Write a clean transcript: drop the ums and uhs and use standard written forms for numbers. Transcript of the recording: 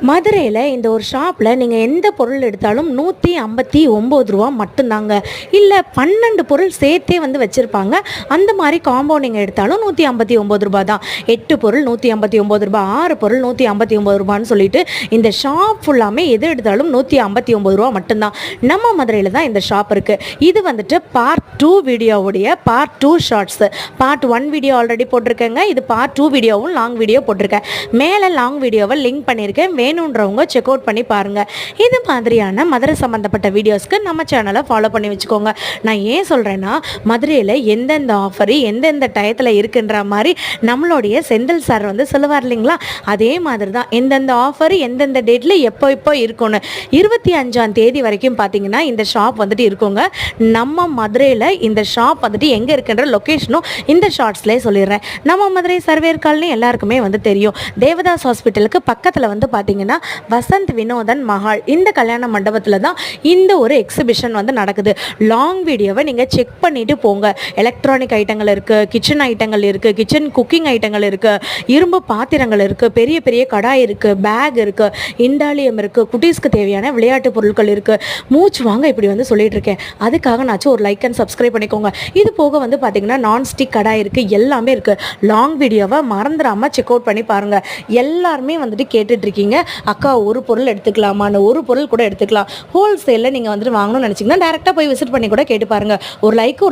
மதுரையில் இந்த ஒரு ஷாப்பில் நீங்கள் எந்த பொருள் எடுத்தாலும் 159 ரூபா மட்டும்தாங்க. இல்லை 12 பொருள் சேர்த்தே வந்து வச்சுருப்பாங்க. அந்த மாதிரி காம்போ நீங்கள் எடுத்தாலும் 159 ரூபா தான். 8 பொருள் 159 ரூபா, 6 பொருள் 159 ரூபான்னு சொல்லிட்டு இந்த ஷாப் ஃபுல்லாமே எது எடுத்தாலும் 159 ரூபா மட்டும்தான். நம்ம மதுரையில் தான் இந்த ஷாப் இருக்குது. இது வந்துட்டு பார்ட் 2 வீடியோவுடைய part 2 shorts. Part 1 video already போட்டிருக்கேங்க. இது பார்ட் 2 வீடியோவும் லாங் வீடியோ போட்டிருக்கேன். மேலே லாங் வீடியோவை லிங்க் பண்ணியிருக்கேன், வேணுன்றவங்க செக் அவுட் பண்ணி பாருங்கள். இது மாதிரியான மதுரை சம்மந்தப்பட்ட வீடியோஸ்க்கு நம்ம சேனலை ஃபாலோ பண்ணி வச்சுக்கோங்க. நான் ஏன் சொல்கிறேன்னா, மதுரையில் எந்தெந்த ஆஃபரு எந்தெந்த டயத்தில் இருக்குன்ற மாதிரி நம்மளுடைய செந்தில் சார் வந்து சொல்லுவார் இல்லைங்களா, அதே மாதிரி தான் எந்தெந்த ஆஃபரு எந்தெந்த டேட்டில் எப்போ இருக்கும்னு. 25ஆம் தேதி வரைக்கும் பார்த்தீங்கன்னா இந்த ஷாப் வந்துட்டு இருக்குங்க. நம்ம மதுரையில் இந்த ஷாப் வந்துட்டு எங்கே இருக்குன்ற லொக்கேஷனும் இந்த ஷார்ட்ஸ்லேயே சொல்லிடுறேன். நம்ம மதுரை சர்வேர் காலனி எல்லாருக்குமே வந்து தெரியும். தேவதாஸ் ஹாஸ்பிட்டலுக்கு பக்கத்தில் வந்து பார்த்தீங்கன்னா வசந்த் வினோதன் மஹால், இந்த கல்யாண மண்டபத்தில் தான் இந்த ஒரு எக்ஸிபிஷன் வந்து நடக்குது. லாங் வீடியோவை நீங்கள் செக் பண்ணிட்டு போங்க. எலக்ட்ரானிக் ஐட்டங்கள் இருக்குது, கிச்சன் ஐட்டங்கள் இருக்குது, கிச்சன் குக்கிங் ஐட்டங்கள் இருக்குது, இரும்பு பாத்திரங்கள் இருக்குது, பெரிய பெரிய கடாய் இருக்குது, பேக் இருக்குது, இண்டாலியம் இருக்குது, குட்டீஸ்க்கு தேவையான விளையாட்டு பொருட்கள் இருக்குது. மூச்சு வாங்க இப்படி வந்து சொல்லிட்டு இருக்கேன். அதுக்காக நாச்சும் ஒரு லைக் அண்ட் சப்ஸ்கிரைப் பண்ணிக்கோங்க. இது போக வந்து பார்த்தீங்கன்னா நான்ஸ்டிக் கடாய் இருக்குது, எல்லாமே இருக்குது. லாங் வீடியோவை மறந்துடாமல் செக் அவுட் பண்ணி பாருங்கள். எல்லாருமே வந்துட்டு கேட்டுட்ருக்கீங்க, அக்கா ஒரு பொருள் எடுத்துக்கலாமான்னு. ஒரு பொருள் கூட எடுத்துக்கலாம். ஹோல்சேலில் நீங்கள் வந்துட்டு வாங்கணும்னு நினச்சிங்கன்னா டேரெக்டாக போய் விசிட் பண்ணி கூட கேட்டு பாருங்கள். ஒரு லைக்